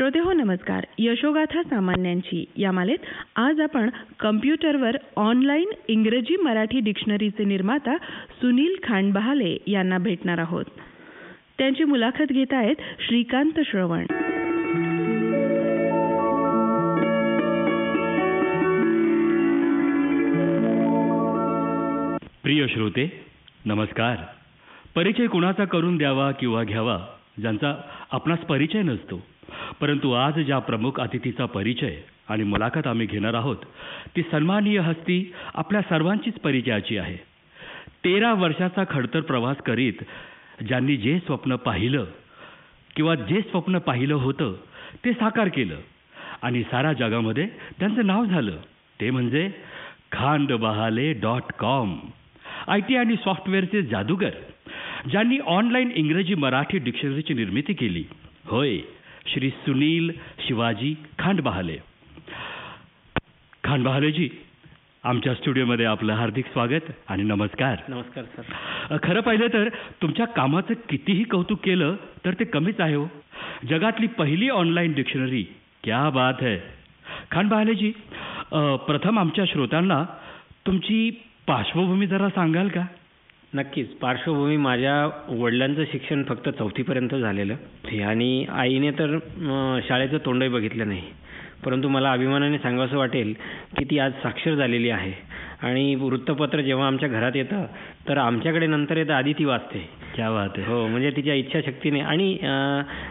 श्रोते हो नमस्कार. यशोगाथा सामान्यांची या मालेत आज आपण कम्प्युटरवर ऑनलाईन इंग्रजी मराठी डिक्शनरीचे निर्माता सुनील खांडबहाले यांना भेटणार आहोत. त्यांची मुलाखत घेत आहेत श्रीकांत श्रवण. प्रिय श्रोते नमस्कार. परिचय कुणाचा करून द्यावा किंवा घ्यावा ज्यांचा आपणास परिचय नसतो, परंतु आज ज्या प्रमुख अतिथीचा परिचय आणि मुलाखत आम्ही घेणार आहोत ती सन्माननीय हस्ती आपल्या सर्वांचीच परिचयाची आहे. 13 वर्षाचा खडतर प्रवास करीत ज्यांनी जे स्वप्न पाहिलं किंवा जे स्वप्न पाहिलं होतं ते साकार केलं आणि साऱ्या जगामध्ये त्यांचं नाव झालं ते म्हणजे Khandbahale.com. IT आणि सॉफ्टवेअरचे जादूगर ज्यांनी ऑनलाईन इंग्रजी मराठी डिक्शनरीची निर्मिती केली. होय, श्री सुनील शिवाजी खांडबहाले. खांडबहालेजी, आमच्या स्टुडिओमध्ये आपलं हार्दिक स्वागत आणि नमस्कार. नमस्कार सर. खरं पाहिलं तर तुमच्या कामाचं कितीही कौतुक केलं तर ते कमीच आहे हो. जगातली पहिली ऑनलाईन डिक्शनरी, क्या बात है. खांडबहालेजी, प्रथम आमच्या श्रोत्यांना तुमची पार्श्वभूमी जरा सांगाल का? नक्कीच. पार्श्वभूमी, माझ्या वडिलांचं शिक्षण फक्त 4थीपर्यंत झालेलं आणि आईने तर शाळेचं तोंडही बघितलं नाही, परंतु मला अभिमानाने सांगावंसं वाटेल की ती आज साक्षर झालेली आहे. आणि वृत्तपत्र जेव्हा आमच्या घरात येतं तर आमच्याकडे नंतर येतं आधी ती वाचते. क्या बात आहे. हो, म्हणजे तिच्या इच्छाशक्तीने. आणि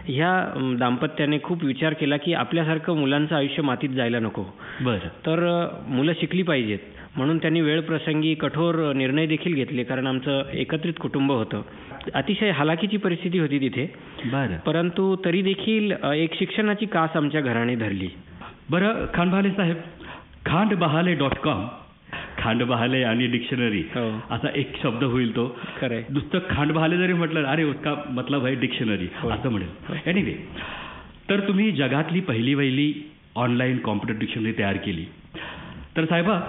ह्या दाम्पत्याने खूप विचार केला की आपल्यासारखं मुलांचं आयुष्य मातीत जायला नको. बरं. तर मुलं शिकली पाहिजेत म्हणून त्यांनी वेळ प्रसंगी कठोर निर्णय देखील घेतले. कारण आमचं एकत्रित कुटुंब होतं, अतिशय हालाकीची परिस्थिती होती तिथे. बरं. परंतु तरी देखील एक शिक्षणाची कास आमच्या घराने धरली. बरं खांडबहाले साहेब, Khandbahale.com, खांडबहाले आणि डिक्शनरी असा एक शब्द होईल तो. खरंय. नुसतं खांडबहाले जरी म्हटलं अरे उसका मतलब है डिक्शनरी असं म्हणेल. एनिवे, तर तुम्ही जगातली पहिली ऑनलाईन कॉम्प्युटर डिक्शनरी तयार केली. तर साहेबा,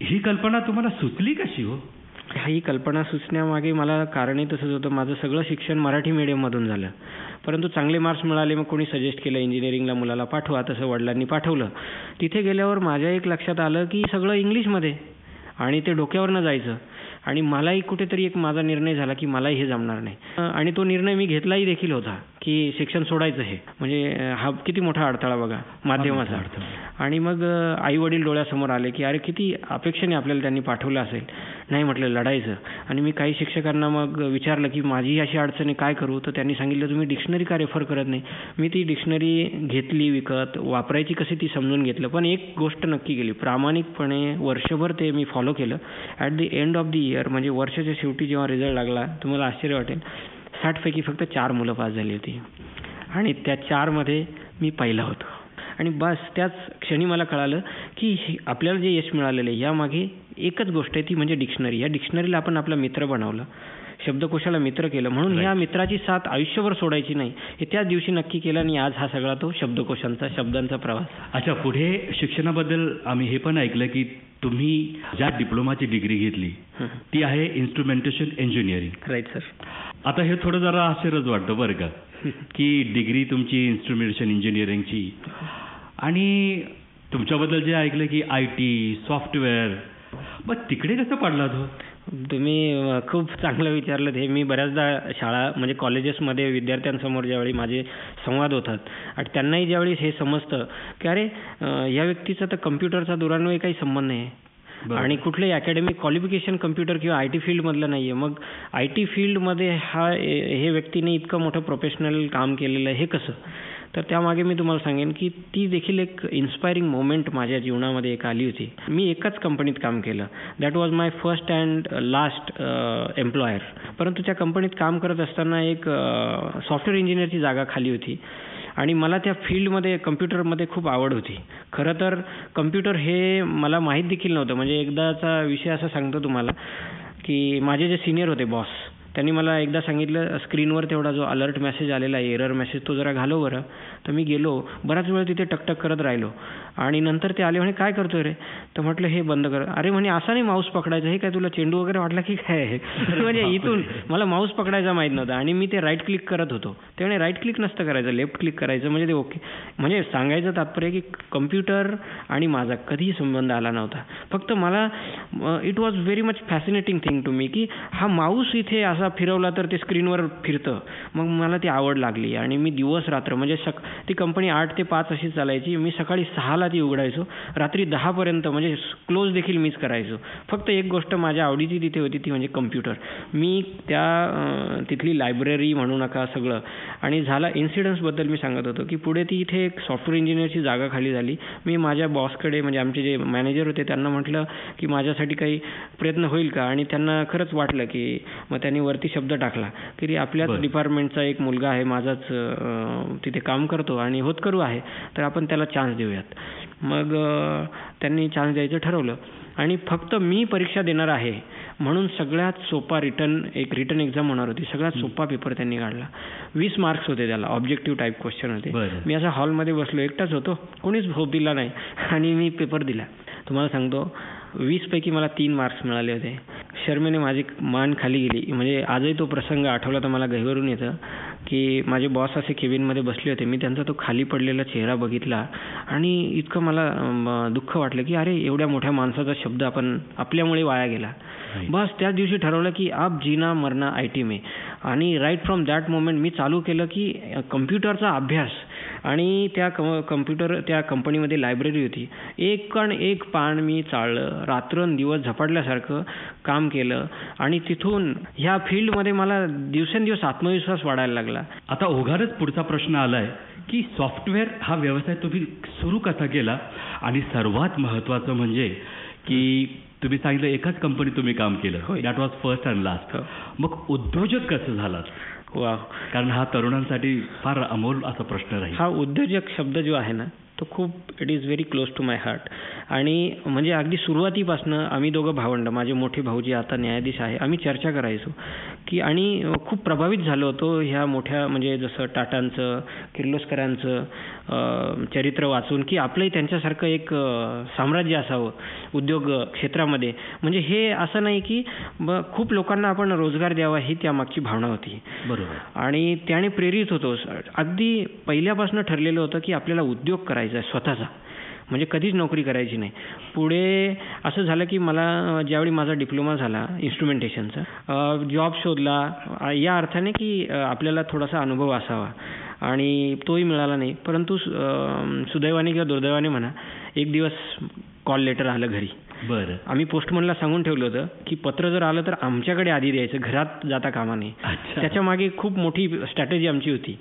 ही कल्पना तुम्हाला सुचली कशी हो? ही कल्पना सुचण्यामागे मला कारणही तसंच होतं. माझं सगळं शिक्षण मराठी मीडियममधून झालं, परंतु चांगले मार्क्स मिळाले. मग कोणी सजेस्ट केलं इंजिनिअरिंगला मुलाला पाठवा, तसं वडिलांनी पाठवलं. तिथे गेल्यावर माझ्या एक लक्षात आलं की सगळं इंग्लिशमध्ये आणि ते डोक्यावरनं जायचं. आणि मलाही कुठेतरी एक माझा निर्णय झाला की मलाही हे जमणार नाही. आणि तो निर्णय मी घेतलाही देखील होता की शिक्षण सोडायचं. हे म्हणजे हा किती मोठा अडथळा बघा, माध्यमाचा अडथळा. आणि मग आई वडील डोळ्यासमोर आले की अरे किती अपेक्षेने आपल्याला त्यांनी पाठवलं असेल. नाही म्हटलं, लढायचं. आणि मी काही शिक्षकांना मग विचारलं की माझी अशी अडचण आहे, काय करू? तर त्यांनी सांगितलं तुम्ही डिक्शनरी का रेफर करत नाही? मी ती डिक्शनरी घेतली विकत, वापरायची कशी ती समजून घेतलं. पण एक गोष्ट नक्की केली, प्रामाणिकपणे वर्षभर ते मी फॉलो केलं. At the end of the year, म्हणजे वर्षाच्या शेवटी जेव्हा रिझल्ट लागला, तुम्हाला आश्चर्य वाटेल, 60 पैकी फक्त 4 मुलं पास झाली होती आणि त्या 4 मध्ये मी पहिला होतो. आणि बस त्याच क्षणी मला कळालं की आपल्याला जे यश मिळालेलं आहे यामागे एकच गोष्ट आहे, ती म्हणजे डिक्शनरी. या डिक्शनरीला आपण आपला मित्र बनवलं, शब्दकोशाला मित्र केलं. म्हणून ह्या मित्राची साथ आयुष्यभर सोडायची नाही हे त्याच दिवशी नक्की केलं आणि आज हा सगळा तो शब्दांचा प्रवास. अच्छा, पुढे शिक्षणाबद्दल आम्ही हे पण ऐकलं की तुम्ही ज्या डिप्लोमाची डिग्री घेतली ती आहे इन्स्ट्रुमेंटेशन इंजिनिअरिंग. Right sir. आता हे थोडं जरा आश्चर्यच वाटतं बरं का की डिग्री तुमची इन्स्ट्रुमेंटेशन इंजिनिअरिंगची, आणि तुमच्याबद्दल जे ऐकलं की IT सॉफ्टवेअर, मग तिकडे कसं पडला तो? तुम्ही खूप चांगलं विचारलं. हे मी बऱ्याचदा शाळा म्हणजे कॉलेजेसमध्ये विद्यार्थ्यांसमोर ज्यावेळी माझे संवाद होतात आणि त्यांनाही ज्यावेळी हे समजतं की अरे या व्यक्तीचा तर कम्प्युटरचा दुरान्वयी काही संबंध नाही आणि कुठलंही अकॅडमिक क्वालिफिकेशन कम्प्युटर किंवा IT फील्डमधलं नाही आहे, मग IT फील्डमध्ये हे व्यक्तीने इतकं मोठं प्रोफेशनल काम केलेलं आहे, हे कसं? तर त्यामागे मी तुम्हाला सांगेन की ती देखील एक इन्स्पायरिंग मोमेंट माझ्या जीवनामध्ये एक आली होती. मी एकाच कंपनीत काम केलं, that was my first and last employer. परंतु त्या कंपनीत काम करत असताना एक सॉफ्टवेअर इंजिनिअरची जागा खाली होती आणि मला त्या फील्डमध्ये कम्प्युटरमध्ये खूप आवड होती. खरं तर कम्प्युटर हे मला माहीत देखील नव्हतं. म्हणजे एकदाचा विषय असा सांगतो तुम्हाला की माझे जे सिनियर होते बॉस, त्यांनी मला एकदा सांगितलं, स्क्रीनवर तेवढा जो अलर्ट मेसेज आलेला आहे, एरर मेसेज, तो जरा घालव बरं. तर मी गेलो, बराच वेळ तिथे टकटक करत राहिलो आणि नंतर ते आले, म्हणे काय करतोय रे? तर म्हटलं हे बंद कर. अरे म्हणे असा नाही माऊस पकडायचा, हे काय तुला चेंडू वगैरे वाटला की काय आहे? म्हणजे इथून मला माऊस पकडायचा माहीत नव्हता आणि मी ते राईट क्लिक करत होतो. ते म्हणे राईट क्लिक नसतं करायचं, लेफ्ट क्लिक करायचं. म्हणजे ते ओके. म्हणजे सांगायचं तात्पर्य की कम्प्युटर आणि माझा कधीही संबंध आला नव्हता. फक्त मला it was very much fascinating thing to me की हा माऊस इथे असा फिरवला तर ते स्क्रीनवर फिरतं. मग मला ती आवड लागली आणि मी दिवस रात्र म्हणजे ती कंपनी 8 ते 5 अशी चालायची. मी सकाळी 6ला ती उघडायचो, रात्री 10पर्यंत म्हणजे क्लोज देखील मीच करायचो. फक्त एक गोष्ट माझ्या आवडीची तिथे होती, ती म्हणजे कम्प्युटर. मी तिथली लायब्ररी म्हणू नका सगळं. आणि झाला इन्सिडन्सबद्दल मी सांगत होतो की पुढे ती इथे एक सॉफ्टवेअर इंजिनियरची जागा खाली झाली. मी माझ्या बॉसकडे म्हणजे आमचे जे मॅनेजर होते त्यांना म्हटलं की माझ्यासाठी काही प्रयत्न होईल का? आणि त्यांना खरंच वाटलं की मग त्यांनी वरती शब्द टाकला की आपल्याच डिपार्टमेंटचा एक मुलगा आहे, माझाच तिथे काम करतो आणि होतकरू आहे, तर आपण त्याला चान्स देऊयात. मग त्यांनी चान्स द्यायचं ठरवलं आणि फक्त मी परीक्षा देणार आहे म्हणून सगळ्यात सोपा रिटन एक्झाम होणार होती. सगळ्यात सोपा पेपर त्यांनी काढला. 20 मार्क्स होते त्याला, ऑब्जेक्टिव्ह टाईप क्वेश्चन होते. मी असा हॉलमध्ये बसलो, एकटाच होतो, कोणीच झोप दिला नाही आणि मी पेपर दिला. तुम्हाला सांगतो 20 पैकी मला 3 मार्क्स मिळाले होते. शर्मेने माझी मान खाली गेली. म्हणजे आजही तो प्रसंग आठवला तर मला गहिवरून येतं की माझे बॉस असे केबिनमध्ये बसले होते. मी त्यांचा तो खाली पडलेला चेहरा बघितला आणि इतकं मला दुःख वाटलं की अरे एवढ्या मोठ्या माणसाचा शब्द आपल्यामुळे वाया गेला. बस त्याच दिवशी ठरवलं की अब जीना मरना IT में. आणि राईट फ्रॉम दॅट मोमेंट मी चालू केलं की कम्प्युटरचा अभ्यास. आणि त्या कंपनीमध्ये लायब्ररी होती. एक पान मी चाळलं, रात्रंदिवस झपाटल्यासारखं काम केलं आणि तिथून ह्या फील्डमध्ये मला दिवसेंदिवस आत्मविश्वास वाढायला लागला. आता ओघारच पुढचा प्रश्न आलाय की सॉफ्टवेअर हा व्यवसाय तुम्ही सुरू कसा केला? आणि सर्वात महत्त्वाचं म्हणजे की तुम्ही सांगितलं एकाच कंपनीत तुम्ही काम केलं, that was first and last. मग उद्योजक कसं झालात? वा, कारण हा तरुणांसाठी फार अमोल असा प्रश्न राहील. हा उद्योजक शब्द जो आहे ना तो खूप it is very close to my heart. आणि म्हणजे अगदी सुरुवातीपासनं आम्ही दोघं भावंड, माझे मोठे भाऊ जे आता न्यायाधीश आहे, आम्ही चर्चा करायचो की आणि खूप प्रभावित झालो होतो ह्या मोठ्या म्हणजे जसं टाटांचं, किर्लोस्करांचं चरित्र वाचून की आपलंही त्यांच्यासारखं एक साम्राज्य असावं उद्योग क्षेत्रामध्ये. म्हणजे हे असं नाही की खूप लोकांना आपण रोजगार द्यावा ही त्यामागची भावना होती. बरोबर. आणि त्याने प्रेरित होतो. अगदी पहिल्यापासून ठरलेलं होतं की आपल्याला उद्योग करायचा आहे स्वतःचा, म्हणजे कधीच नोकरी करायची नाही. पुढे असं झालं की मला ज्यावेळी माझा डिप्लोमा झाला इन्स्ट्रुमेंटेशनचा, जॉब शोधला या अर्थाने की आपल्याला थोडासा अनुभव असावा आणि तोही मिळाला नाही. परंतु सुदैवाने किंवा दुर्दैवाने म्हणा, एक दिवस कॉल लेटर आलं घरी. बरं. आम्ही पोस्टमनला सांगून ठेवलं होतं की पत्र जर आलं तर आमच्याकडे आधी द्यायचं, घरात जाता कामा नये. त्याच्या मागे खूप मोठी स्ट्रॅटेजी आमची होती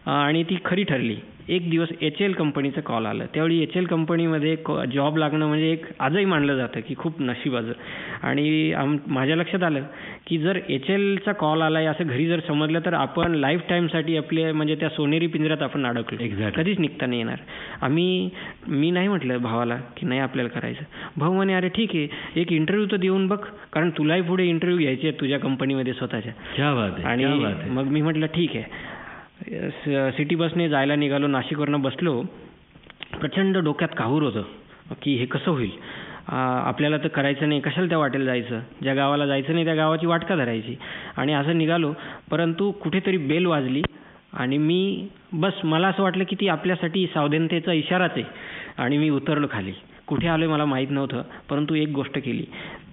आणि ती खरी ठरली. एक दिवस HL कंपनीचं कॉल आलं. त्यावेळी HL कंपनीमध्ये जॉब लागणं म्हणजे एक आजही मानलं जातं की खूप नशिबाचं. आणि माझ्या लक्षात आलं की जर HLचा कॉल आला आहे असं घरी जर समजलं तर आपण लाईफ टाईमसाठी आपले म्हणजे त्या सोनेरी पिंजऱ्यात आपण अडकलो, कधीच निघता नाही येणार. मी नाही म्हटलं भावाला की नाही आपल्याला करायचं. भाऊ म्हणे अरे ठीक आहे, एक इंटरव्ह्यू तर देऊन बघ, कारण तुलाही पुढे इंटरव्ह्यू घ्यायचे आहेत तुझ्या कंपनीमध्ये स्वतःच्या. आणि मग मी म्हटलं ठीक आहे. सिटी बसने जायला निघालो, नाशिकवरनं बसलो. प्रचंड डोक्यात काहूर होतं की हे कसं होईल, आपल्याला तर करायचं नाही, कशाला त्या वाटेला जायचं, ज्या गावाला जायचं नाही त्या गावाची वाट का धरायची. आणि असं निघालो. परंतु कुठेतरी बेल वाजली आणि मला असं वाटलं की ती आपल्यासाठी सावधानतेचा इशाराच आहे. आणि मी उतरलो खाली. कुठे आलोय मला माहीत नव्हतं, परंतु एक गोष्ट केली,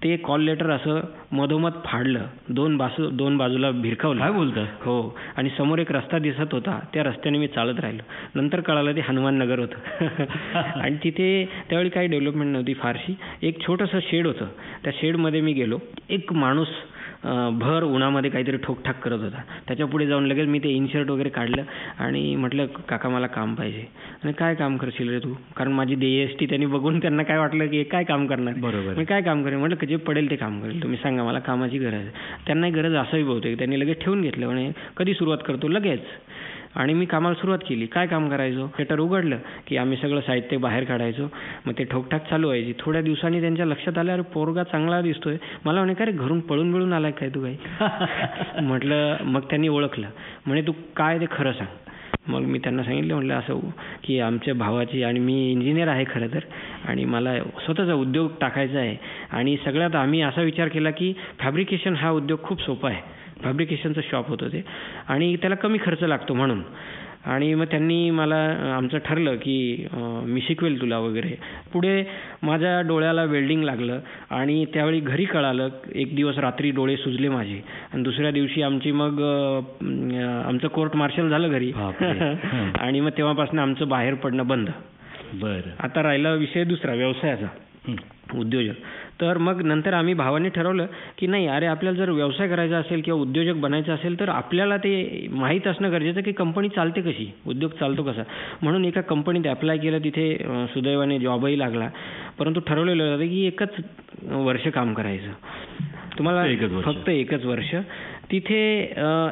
ते कॉल लेटर असं मधोमध फाडलं, दोन बाजूला भिरकावलं. काय बोलता? हो. आणि समोर एक रस्ता दिसत होता, त्या रस्त्याने मी चालत राहिलो. नंतर कळालं ते हनुमान नगर होतं. आणि तिथे त्यावेळी काही डेव्हलपमेंट नव्हती फारशी. एक छोटंसं शेड होतं. त्या शेडमध्ये मी गेलो. एक माणूस भर उन्हामध्ये काहीतरी ठोकठाक करत होता. त्याच्या पुढे जाऊन लगेच मी ते इनशर्ट वगैरे काढलं आणि म्हटलं काका मला काम पाहिजे. आणि काय काम करशील रे तू? कारण माझी DST त्यांनी बघून त्यांना काय वाटलं की काय काम करणार. बरोबर. मी काय काम करेन म्हटलं, जे पडेल ते काम करेल, तुम्ही सांगा मला कामाची गरज आहे. त्यांनाही गरज असावी बहुतेक. त्यांनी लगेच ठेवून घेतलं. म्हणे कधी सुरुवात करतो? लगेच. आणि मी कामाला सुरुवात केली. काय काम करायचो? थिएटर उघडलं की आम्ही सगळं साहित्य बाहेर काढायचो. मग ते ठोकठाक चालू व्हायची. थोड्या दिवसांनी त्यांच्या लक्षात आलं, अरे पोरगा चांगला दिसतोय. मला म्हणे, का रे घरून पळून आलाय काय तू काही? म्हटलं, मग त्यांनी ओळखलं. म्हणे, तू काय ते खरं सांग. मग मी त्यांना सांगितलं, म्हटलं असं की आमच्या भावाची, आणि मी इंजिनियर आहे खरं तर, आणि मला स्वतःचा उद्योग टाकायचा आहे. आणि सगळ्यात आम्ही असा विचार केला की फॅब्रिकेशन हा उद्योग खूप सोपा आहे. फॅब्रिकेशनचं शॉप होतं ते, आणि त्याला कमी खर्च लागतो म्हणून. आणि मग त्यांनी मला, आमचं ठरलं की मी शिकवेल तुला वगैरे. पुढे माझ्या डोळ्याला वेल्डिंग लागलं आणि त्यावेळी घरी कळालं. एक दिवस रात्री डोळे सुजले माझे, आणि दुसऱ्या दिवशी आमची मग आमचं कोर्ट मार्शल झालं घरी. आणि मग तेव्हापासून आमचं बाहेर पडणं बंद. बरं. आता राहिला विषय दुसरा, व्यवसायाचा, उद्योजक. तर मग नंतर आम्ही भावाने ठरवलं की नाही, अरे आपल्याला जर व्यवसाय करायचा असेल किंवा उद्योजक बनायचं असेल तर आपल्याला ते माहीत असणं गरजेचं की कंपनी चालते कशी, उद्योग चालतो कसा. म्हणून एका कंपनीत अप्लाय केलं. तिथे सुदैवाने जॉबही लागला. परंतु ठरवलेलं होतं की एकच वर्ष काम करायचं तुम्हाला, फक्त एकच वर्ष. तिथे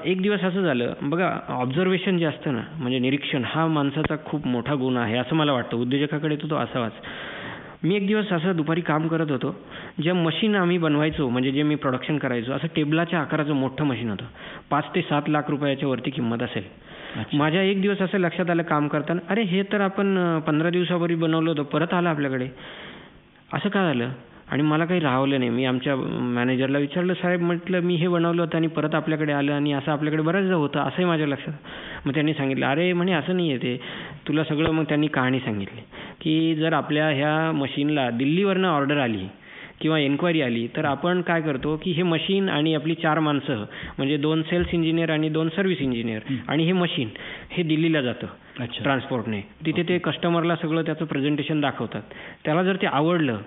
एक दिवस असं झालं बघा, ऑब्झर्वेशन जे असतं ना, म्हणजे निरीक्षण, हा माणसाचा खूप मोठा गुण आहे असं मला वाटतं. उद्योजकाकडे तो असावाच. मी एक दिवस असं दुपारी काम करत होतो. जे मशीन आम्ही बनवायचो, म्हणजे जे मी प्रोडक्शन करायचो, असं टेबलाच्या आकाराचं मोठं मशीन होतं. 5 ते 7 लाख रुपयाच्या वरती किंमत असेल. माझ्या एक दिवस असं लक्षात आलं काम करताना, अरे हे तर आपण 15 दिवसापूर्वी बनवलं होतं, परत आलं आपल्याकडे, असं का झालं? आणि मला काही राहवलं नाही. मी आमच्या मॅनेजरला विचारलं, साहेब म्हटलं मी हे बनवलं होतं आणि परत आपल्याकडे आलं, आणि असं आपल्याकडे बऱ्याचदा होतं, असंही माझ्या लक्षात. मग त्यांनी सांगितलं, अरे म्हणे असं नाही आहे ते, तुला सगळं. मग त्यांनी कहाणी सांगितली की जर आपल्या ह्या मशीनला दिल्लीवरनं ऑर्डर आली किंवा एन्क्वायरी आली तर आपण काय करतो की हे मशीन आणि आपली 4 माणसं, म्हणजे 2 सेल्स इंजिनियर आणि 2 सर्व्हिस इंजिनियर, आणि हे मशीन हे दिल्लीला जातं ट्रान्सपोर्टने. तिथे ते कस्टमरला सगळं त्याचं प्रेझेंटेशन दाखवतात. त्याला जर ते आवडलं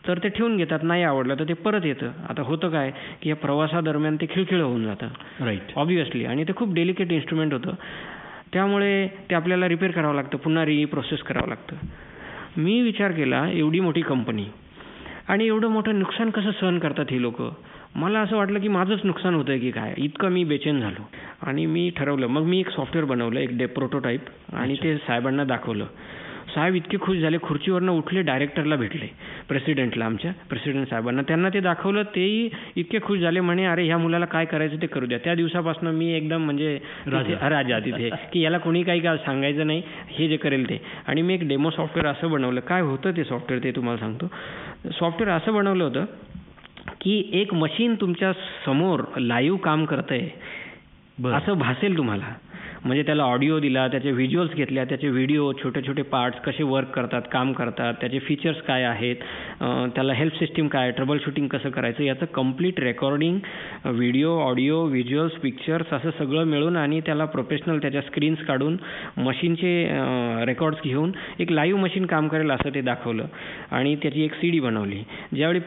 तर ते ठेवून घेतात, नाही आवडलं तर ते परत येतं. आता होतं काय की या प्रवासादरम्यान ते खिळखिळं होऊन जातं, राईट, ऑब्व्हियसली, आणि ते खूप डेलिकेट इन्स्ट्रुमेंट होतं. त्यामुळे ते आपल्याला रिपेअर करावं लागतं, पुन्हा रिप्रोसेस करावं लागतं. मी विचार केला, एवढी मोठी कंपनी आणि एवढं मोठं नुकसान कसं सहन करतात हे लोक. मला असं वाटलं की माझंच नुकसान होतंय की काय, इतकं मी बेचैन झालो. आणि मी ठरवलं, मग मी एक सॉफ्टवेअर बनवलं, एक प्रोटोटाईप, आणि ते साहेबांना दाखवलं. साहेब इतके खुश झाले, खुर्चीवरनं उठले, डायरेक्टरला भेटले, प्रेसिडेंटला, आमच्या प्रेसिडेंट साहेबांना. त्यांना ते दाखवलं, तेही इतके खुश झाले. म्हणे, अरे ह्या मुलाला काय करायचं ते करू द्या. त्या दिवसापासून मी एकदम म्हणजे राजा तिथे, की याला कोणी काही काय सांगायचं नाही, हे जे करेल ते. आणि मी एक डेमो सॉफ्टवेअर असं बनवलं. काय होतं ते सॉफ्टवेअर ते तुम्हाला सांगतो. सॉफ्टवेअर असं बनवलं होतं की एक मशीन तुमच्या समोर लाईव्ह काम करतंय असं भासेल तुम्हाला. म्हणजे त्याला ऑडिओ दिला, त्याचे व्हिज्युअल्स घेतल्या, त्याचे व्हिडिओ, छोटे छोटे पार्ट्स कसे वर्क करतात, काम करतात, त्याचे फीचर्स काय आहेत, त्याला हेल्प सिस्टीम काय, ट्रबल शूटिंग कसं करायचं, याचं complete recording, video, audio, visuals, pictures असं सगळं मिळून, आणि त्याला प्रोफेशनल त्याच्या स्क्रीन्स काढून मशीनचे रेकॉर्ड्स घेऊन एक लाईव्ह मशीन काम करेल असं ते दाखवलं. आणि त्याची एक CD बनवली. ज्यावेळी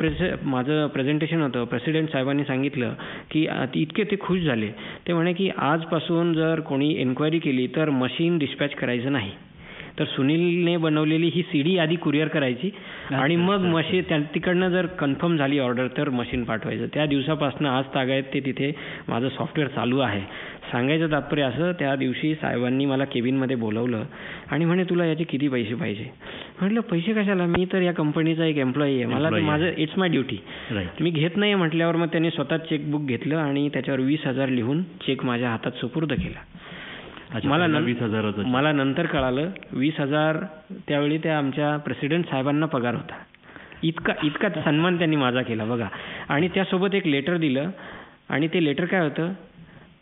माझं प्रेझेंटेशन होतं, प्रेसिडेंट साहेबांनी सांगितलं की इतके ते खुश झाले. ते म्हणे की आजपासून जर कोणी एन्क्वायरी केली तर मशीन डिस्पॅच करायचं नाही. तर सुनीलने बनवलेली ही CD आधी कुरिअर करायची, आणि मग मशीन तिकडनं जर कन्फर्म झाली ऑर्डर तर मशीन पाठवायचं. त्या दिवसापासून आज तागायत ते तिथे माझं सॉफ्टवेअर चालू आहे. सांगायचं तात्पर्य असं, त्या दिवशी साहेबांनी मला केबिनमध्ये बोलवलं आणि म्हणे, तुला याचे किती पैसे पाहिजे? म्हटलं, पैसे कशाला, मी तर या कंपनीचा एक एम्प्लॉई आहे, मला माझं इट्स माय ड्युटी, मी घेत नाही म्हटल्यावर मग त्यांनी स्वतः चेकबुक घेतलं आणि त्याच्यावर 20,000 लिहून चेक माझ्या हातात सुपूर्द केला. मला नंतर कळालं 20,000 त्यावेळी त्या आमच्या प्रेसिडेंट साहेबांना पगार होता. इतका सन्मान त्यांनी माझा केला बघा. आणि त्यासोबत एक लेटर दिलं, आणि ते लेटर काय होतं,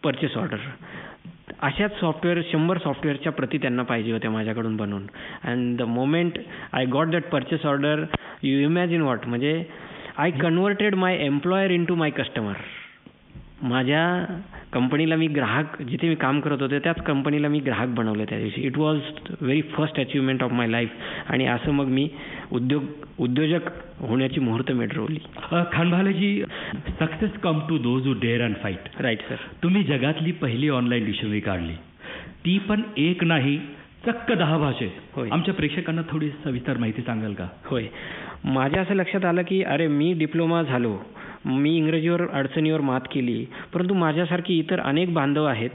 परचेस ऑर्डर. अशाच सॉफ्टवेअर 100 सॉफ्टवेअरच्या प्रती त्यांना पाहिजे होत्या माझ्याकडून बनवून. And the moment I got that purchase order, you imagine what, म्हणजे I converted my employer into my customer. माझ्या कंपनीला मी ग्राहक, जिथे मी काम करत होते त्याच कंपनीला मी ग्राहक बनवलं त्या दिवशी. It was very first achievement of my life. आणि असं मग मी उद्योजक होण्याची मुहूर्त मिळवली. खानभालेजी, success come to those who dare and fight. Right sir. तुम्ही जगातली पहिली ऑनलाईन डिक्शनरी काढली, ती पण एक नाही चक्क 10 भाषेत. होय. आमच्या प्रेक्षकांना थोडी सविस्तर माहिती सांगाल का? होय. माझ्या असं लक्षात आलं की अरे मी डिप्लोमा झालो, मी इंग्रजीवर अडचणीवर मात केली, परंतु माझ्यासारखी इतर अनेक बांधव आहेत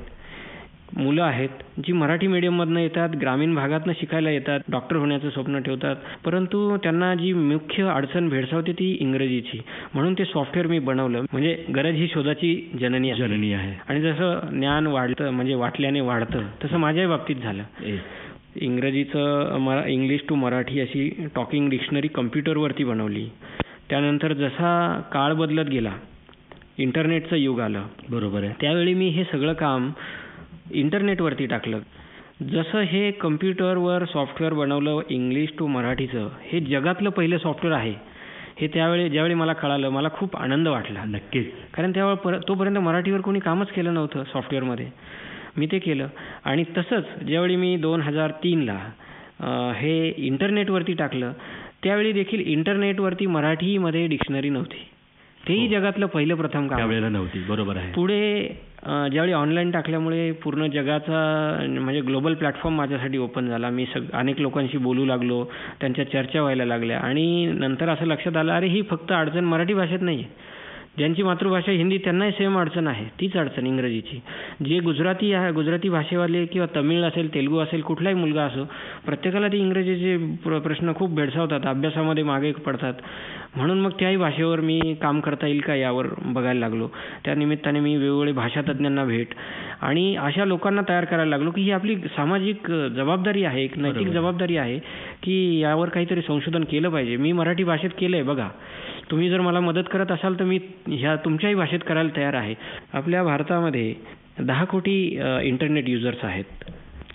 मुलं आहेत जी मराठी मीडियममधनं येतात, ग्रामीण भागातनं शिकायला येतात, डॉक्टर होण्याचं स्वप्न ठेवतात, परंतु त्यांना जी मुख्य अडचण भेडसावते ती इंग्रजीची. म्हणून ते सॉफ्टवेअर मी बनवलं. म्हणजे गरज ही शोधाची जननी आहे. आणि जसं ज्ञान वाढतं म्हणजे वाटल्याने वाढतं तसं माझ्याही बाबतीत झालं. इंग्लिश टू मराठी अशी टॉकिंग डिक्शनरी कम्प्युटरवरती बनवली. त्यानंतर जसा काळ बदलत गेला, इंटरनेटचं युग आलं. बरोबर आहे. त्यावेळी मी हे सगळं काम इंटरनेटवरती टाकलं. जसं हे कम्प्युटरवर सॉफ्टवेअर बनवलं इंग्लिश टू मराठीचं, हे जगातलं पहिलं सॉफ्टवेअर आहे हे ज्यावेळी मला कळालं, मला खूप आनंद वाटला. नक्कीच. कारण त्यावेळी तोपर्यंत मराठीवर कोणी कामच केलं नव्हतं सॉफ्टवेअरमध्ये. मी ते केलं. आणि तसंच ज्यावेळी मी 2003ला हे इंटरनेटवरती टाकलं, त्यावेळी देखील इंटरनेटवरती मराठीमध्ये डिक्शनरी नव्हती. तेही जगातलं पहिलं प्रथम काम त्यावेळेला नव्हती. बरोबर आहे. पुढे ज्यावेळी ऑनलाईन टाकल्यामुळे पूर्ण जगाचा म्हणजे ग्लोबल प्लॅटफॉर्म माझ्यासाठी ओपन झाला. मी अनेक लोकांशी बोलू लागलो, त्यांच्या चर्चा व्हायला लागल्या आणि नंतर असं लक्षात आलं, अरे ही फक्त अडचण मराठी भाषेत नाही आहे. ज्यांची मातृभाषा हिंदी त्यांनाही सेम अडचण आहे, तीच अडचण इंग्रजीची. जे गुजराती भाषेवाले किंवा तमिळ असेल, तेलुगू असेल, कुठलाही मुलगा असो, प्रत्येकाला ते इंग्रजीचे प्रश्न खूप भेडसावतात, अभ्यासामध्ये मागे पडतात. म्हणून मग त्याही भाषेवर मी काम करता येईल का यावर बघायला लागलो. त्या निमित्ताने मी वेगवेगळे भाषातज्ञांना भेट आणि अशा लोकांना तयार करायला लागलो की ही आपली सामाजिक जबाबदारी आहे, एक नैतिक जबाबदारी आहे की यावर काहीतरी संशोधन केलं पाहिजे. मी मराठी भाषेत केलंय बघा, तुम्ही जर मला मदत करत असाल तर मी ह्या तुमच्याही भाषेत करायला तयार आहे. आपल्या भारतामध्ये 10 कोटी इंटरनेट युजर्स आहेत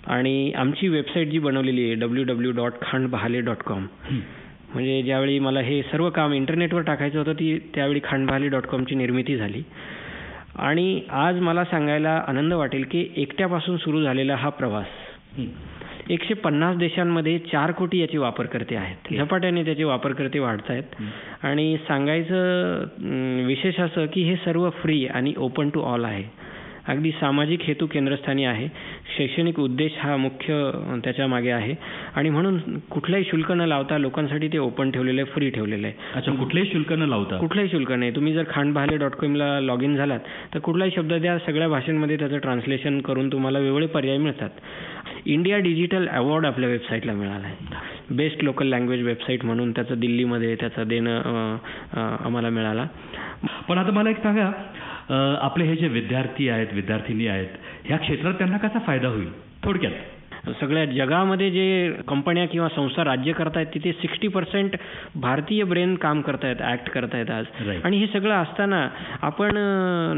आणि आमची वेबसाईट जी बनवलेली आहे www.khandbahale.com. म्हणजे ज्यावेळी मला हे सर्व काम इंटरनेटवर टाकायचं होतं त्यावेळी khandbahale.com ची निर्मिती झाली. आणि आज मला सांगायला आनंद वाटेल की एकट्यापासून सुरू झालेला हा प्रवास 150 देशांमध्ये 4 कोटी याचे वापरकर्ते आहेत. झपाट्याने त्याचे वापरकर्ते वाढत आहेत. आणि सांगायचं विशेष असं की हे सर्व फ्री आणि ओपन टू ऑल आहे. अगदी सामाजिक हेतू केंद्रस्थानी आहे. शैक्षणिक उद्देश हा मुख्य त्याच्या मागे आहे आणि म्हणून कुठलाही शुल्क न लावता लोकांसाठी ते ओपन ठेवलेलं आहे, फ्री ठेवलेलं आहे. अच्छा, कुठलेही शुल्क न लावता? कुठलाही शुल्क नाही. तुम्ही जर khandbahale.com ला लॉग इन झालात तर कुठलाही शब्द द्या, सगळ्या भाषांमध्ये त्याचं ट्रान्सलेशन करून तुम्हाला वेगवेगळे पर्याय मिळतात. इंडिया डिजिटल अवॉर्ड आपल्या वेबसाईटला मिळाला आहे. बेस्ट लोकल लँग्वेज वेबसाईट म्हणून त्याचं दिल्लीमध्ये त्याचं देणं आम्हाला मिळाला. पण आता मला एक सांगा, आपले हे जे विद्यार्थी आहेत, विद्यार्थिनी आहेत, ह्या क्षेत्रात त्यांना कसा फायदा होईल थोडक्यात? सगळ्या जगामध्ये जे कंपन्या किंवा संस्था राज्य करतायत तिथे 60% भारतीय ब्रेन काम करतायत, ऍक्ट करतायत आज. आणि हे सगळं असताना आपण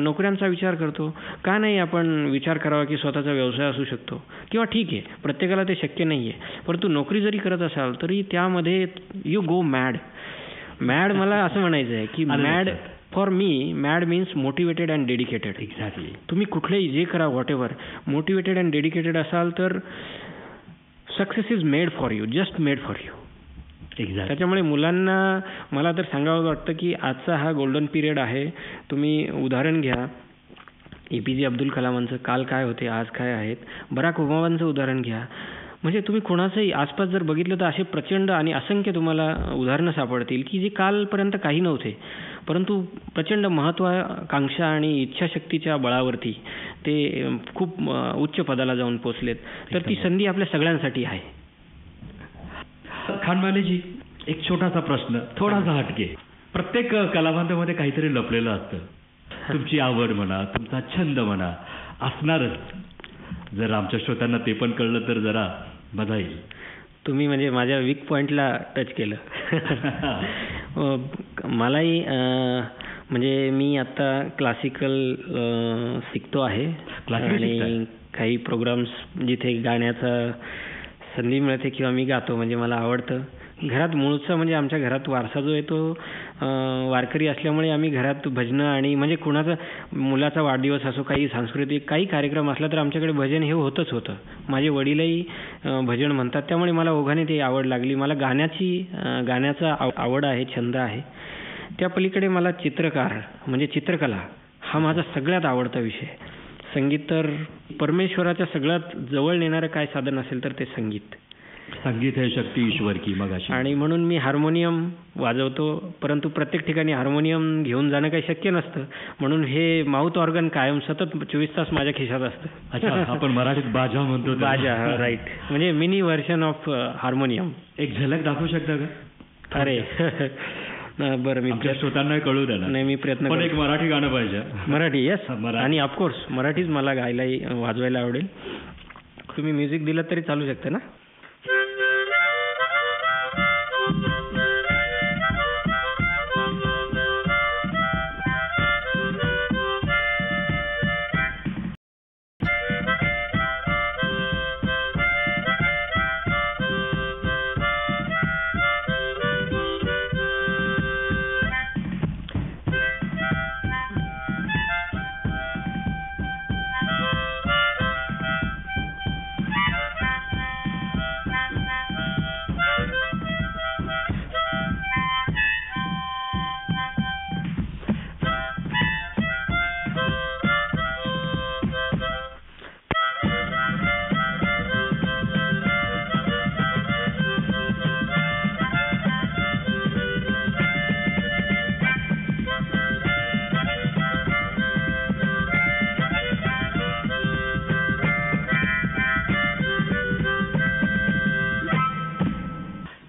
नोकऱ्यांचा विचार करतो का नाही? आपण विचार करावा की स्वतःचा व्यवसाय असू शकतो किंवा ठीक आहे प्रत्येकाला ते शक्य नाहीये, परंतु नोकरी जरी करत असाल तरी त्यामध्ये यू गो मॅड. मला असं म्हणायचं आहे की mad for me, mad means motivated and dedicated. Exactly. तुम्ही कुठलेही जे करा, what ever, motivated and dedicated असाल तर success is made for you, just made for you. Exact. त्याच्यामुळे मुलांना मला तर सांगावं वाटतं की आजचा हा गोल्डन पिरियड आहे. तुम्ही उदाहरण घ्या APJ अब्दुल कलामांचं, काल काय होते आज काय आहेत. बराक ओबामांचं उदाहरण घ्या. म्हणजे तुम्ही कोणाचंही आसपास जर बघितलं तर असे प्रचंड आणि असंख्य तुम्हाला उदाहरणं सापडतील की जे कालपर्यंत काही नव्हते, परंतु प्रचंड महत्वाकांक्षा आणि इच्छाशक्तीच्या बळावरती ते खूप उच्च पदाला जाऊन पोचलेत. तर ती संधी आपल्या सगळ्यांसाठी आहे. खानबालेजी, एक छोटासा प्रश्न, थोडासा हटके. प्रत्येक कलावंतामध्ये काहीतरी लपलेलं असतं. तुमची आवड म्हणा, तुमचा छंद म्हणा असणारच. जर आमच्या श्रोत्यांना ते पण कळलं तर जरा मजा येईल. तुम्ही म्हणजे माझ्या वीक पॉइंटला टच केलं. मलाही म्हणजे मी आता क्लासिकल शिकतो आहे आणि काही प्रोग्राम्स जिथे गाण्याचा संधी मिळते किंवा मी गातो, म्हणजे मला आवडतं. घरात मूळचा म्हणजे आमच्या घरात वारसा जो आहे तो वारकरी असल्यामुळे आम्ही घरात भजनं आणि म्हणजे कुणाचा मुलाचा वाढदिवस असो, काही सांस्कृतिक काही कार्यक्रम असला तर आमच्याकडे भजन हे होतच होतं. माझे वडीलही भजन म्हणतात, त्यामुळे मला ओघाने ती आवड लागली. मला गाण्याचा आवड आहे, छंद आहे. त्या पलीकडे मला चित्रकार म्हणजे चित्रकला हा माझा सगळ्यात आवडता विषय. संगीत तर परमेश्वराच्या सगळ्यात जवळ नेणारं काय साधन असेल तर ते संगीत. संगीत है शक्ती ईश्वर की मगाशी. आणि म्हणून मी हार्मोनियम वाजवतो, परंतु प्रत्येक ठिकाणी हार्मोनियम घेऊन जाणं काही शक्य नसतं, म्हणून हे माउथ ऑर्गन कायम सतत 24 तास माझ्या खिशात असतं. अच्छा, आपण मराठीत बाजा म्हणतो. बाजा, राईट, म्हणजे मिनी व्हर्जन ऑफ हार्मोनियम. एक झलक दाखवू शकता का? अरे बरं, मी श्रोतांना कळू द्या ना. नाही, मी प्रयत्न पण एक मराठी गाणं पाहिजे. मराठी, येस, आणि ऑफकोर्स मराठीच मला गायलाही वाजवायला आवडेल. तुम्ही म्युझिक दिलं तरी चालू शकतं ना?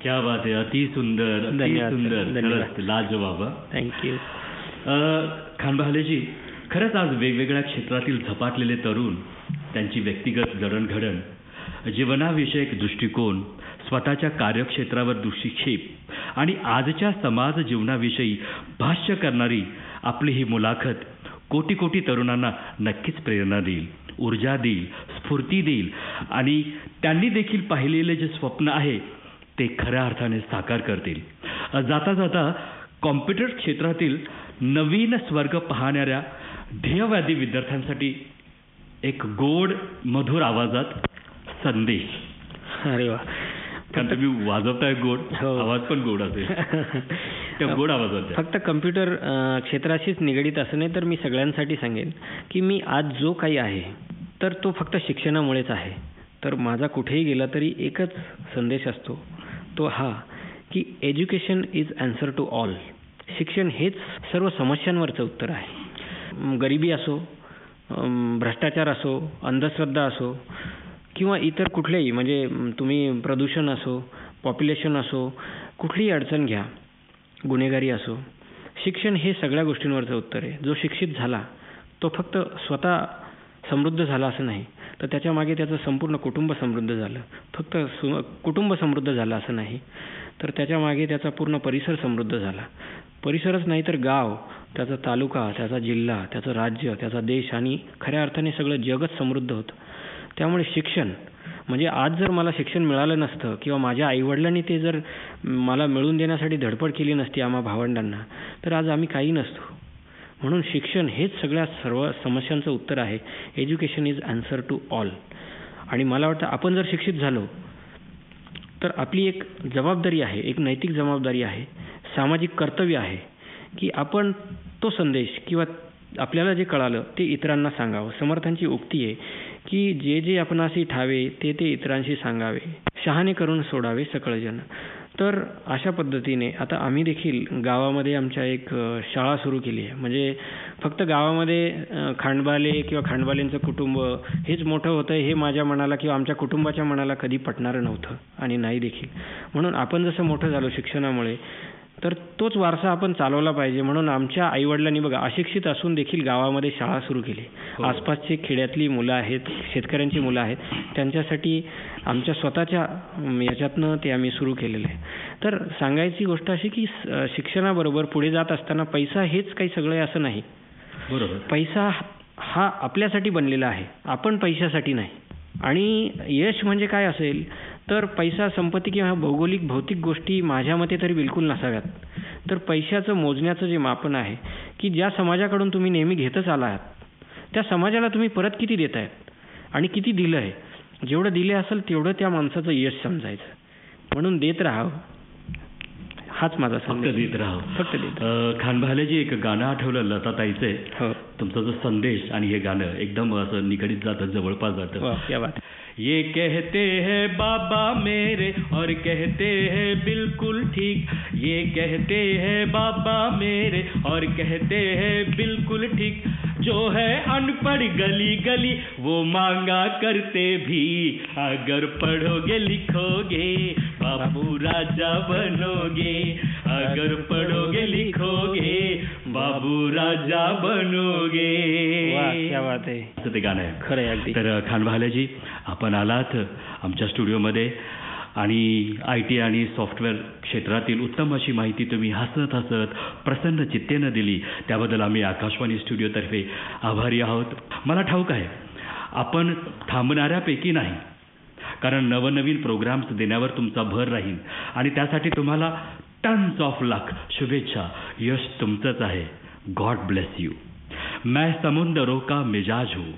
क्या बात आहे, अति सुंदर, अति सुंदर, खरंच लाजवाब. थँक्यू. खान बहालेजी, खरंच आज वेगवेगळ्या क्षेत्रातील झपाटलेले तरुण, त्यांची व्यक्तिगत जडणघडण, जीवनाविषयक दृष्टिकोन, स्वतःच्या कार्यक्षेत्रावर दृष्टिक्षेप आणि आजच्या समाज जीवनाविषयी भाष्य करणारी आपली ही मुलाखत कोटी कोटी तरुणांना नक्कीच प्रेरणा देईल, ऊर्जा देईल, स्फूर्ती देईल आणि त्यांनी देखील पाहिलेले जे स्वप्न आहे ते खऱ्या अर्थाने साकार करतील. जाता जाता कॉम्प्युटर क्षेत्रातील नवीन स्वर्ग पाहणाऱ्या ध्येयवादी विद्यार्थ्यांसाठी एक गोड मधुर आवाजात संदेश. अरे वा, कारण तुम्ही वाजवताय गोड, आवाज पण गोड असेल. त्या गोड आवाजात फक्त कम्प्युटर क्षेत्राशीच निगडीत असं नाही, तर मी सगळ्यांसाठी सांगेन की मी आज जो काही आहे तर तो फक्त शिक्षणामुळेच आहे. तर माझा कुठेही गेला तरी एकच संदेश असतो, तो हा की education is answer to all. शिक्षण हेच सर्व समस्यांवरचं उत्तर आहे. गरिबी असो, भ्रष्टाचार असो, अंधश्रद्धा असो किंवा इतर कुठलेही, म्हणजे तुम्ही प्रदूषण असो, पॉप्युलेशन असो, कुठलीही अडचण घ्या, गुन्हेगारी असो, शिक्षण हे सगळ्या गोष्टींवरचं उत्तर आहे. जो शिक्षित झाला तो फक्त स्वतः समृद्ध झाला असं नाही, तर त्याच्या मागे त्याचं संपूर्ण कुटुंब समृद्ध झालं. फक्त कुटुंब समृद्ध झालं असं नाही, तर त्याच्या मागे त्याचा पूर्ण परिसर समृद्ध झाला. परिसरच नाही तर गाव, त्याचा तालुका, त्याचा जिल्हा, त्याचं राज्य, त्याचा देश आणि खऱ्या अर्थाने सगळं जगच समृद्ध होतं. त्यामुळे शिक्षण म्हणजे आज जर मला शिक्षण मिळालं नसतं किंवा माझ्या आईवडिलांनी ते जर मला मिळवून देण्यासाठी धडपड केली नसती आम्हा भावंडांना, तर आज आम्ही काही नसतो. म्हणून शिक्षण हेच सगळ्या सर्व समस्यांचं उत्तर आहे. Education is answer to all. आणि मला वाटतं आपण जर शिक्षित झालो तर आपली एक जबाबदारी आहे, एक नैतिक जबाबदारी आहे, सामाजिक कर्तव्य आहे की आपण तो संदेश किंवा आपल्याला जे कळालं ते इतरांना सांगावं. समर्थांची उक्ती आहे की जे जे आपणासी ठावे ते ते इतरांशी सांगावे, शहाणे करून सोडावे सकळ जन. तर अशा पद्धतीने आता आम्ही देखील गावामध्ये आमच्या एक शाळा सुरू केली आहे. म्हणजे फक्त गावामध्ये खांडबाले किंवा खांडबालेंचं कुटुंब हेच मोठं होतं हे माझ्या मनाला किंवा आमच्या कुटुंबाच्या मनाला कधी पटणारं नव्हतं आणि नाही देखील. म्हणून आपण जसं मोठं झालो शिक्षणामुळे, तर तोच वारसा आपण चालवला पाहिजे. म्हणून आमच्या आईवडिलांनी बघा अशिक्षित असून देखील गावामध्ये शाळा सुरू केली. आसपासची खेड्यातली मुलं आहेत, शेतकऱ्यांची मुलं आहेत, त्यांच्यासाठी आमच्या स्वतःच्या याच्यातनं ते आम्ही सुरू केलेलं आहे. तर सांगायची गोष्ट अशी की शिक्षणाबरोबर पुढे जात असताना पैसा हेच काही सगळं असं नाही. बरोबर, पैसा हा आपल्यासाठी बनलेला आहे, आपण पैशासाठी नाही. आणि यश म्हणजे काय असेल तर पैसा, संपत्ती किंवा भौगोलिक भौतिक गोष्टी माझ्या मते तरी बिलकुल नसाव्यात. तर पैशाचं मोजण्याचं जे मापन आहे की ज्या समाजाकडून तुम्ही नेहमी घेतच आला आहात त्या समाजाला तुम्ही परत किती देत आहेत आणि किती दिलं आहे. जेवढं दिले असेल तेवढं त्या माणसाचं यश समजायचं. म्हणून देत राहावं, हाच माझा फक्त देत राहावं, फक्त देत. खान बहालेजी, एक गाणं आठवलं लताताईचे. हो, तुमचा जो संदेश आणि हे गाणं एकदम असं निगडीत जातं, जवळपास जातं. ये कहते हैं बाबा मेरे और कहते हैं बिल्कुल ठीक, ये कहते हैं बाबा मेरे और कहते हैं बिल्कुल ठीक, जो है अनपढ़ गली गली वो मांगा करते भी, अगर पढ़ोगे लिखोगे बाबू राजा बनोगे, अगर पढ़ोगे लिखोगे बाबू राजा बनोगे. वाह, क्या बात आहे. असं ते गाणं आहे. खरं आहे अगदी. तर खानबहालेजी, आपण आलात आमच्या स्टुडिओमध्ये आणि IT आणि सॉफ्टवेअर क्षेत्रातील उत्तम अशी माहिती तुम्ही हसत हसत प्रसन्न चित्तेनं दिली, त्याबद्दल आम्ही आकाशवाणी स्टुडिओतर्फे आभारी आहोत. मला ठाऊक आहे आपण थांबणाऱ्यापैकी नाही, कारण नवनवीन प्रोग्राम्स देण्यावर तुमचा भर राहील आणि त्यासाठी तुम्हाला टन्स ऑफ लक, शुभेच्छा. यश तुमचंच आहे. God bless you. मैं समुंदरों का मिजाज हूँ,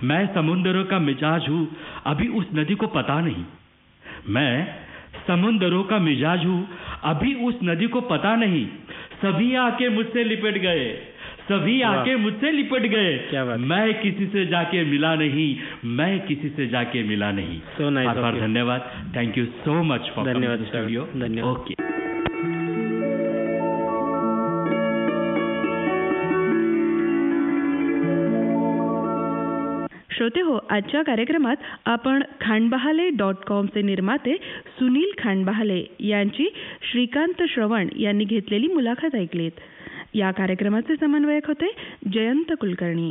मैं समुंदरों का मिजाज हूँ, अभी उस नदी को पता नहीं. मैं समुंदरों का मिजाज हूँ, अभी उस नदी को पता नहीं, सभी आके मुझसे लिपट गए, सभी आके मुझसे लिपट गए, मैं किसी से जाके मिला नहीं, मैं किसी से जाके मिला नहीं. So nice. फार फार धन्यवाद. थँक्यू सो मच फॉर धन्यवाद स्टुडिओ. धन्यवाद. ओके. श्रोते हो, आजच्या कार्यक्रमात आपण खांडबहाले.comचे निर्माते सुनील खांडबहाले यांची श्रीकांत श्रवण यांनी घेतलेली मुलाखत ऐकलीत. या कार्यक्रमाचे समन्वयक होते जयंत कुलकर्णी.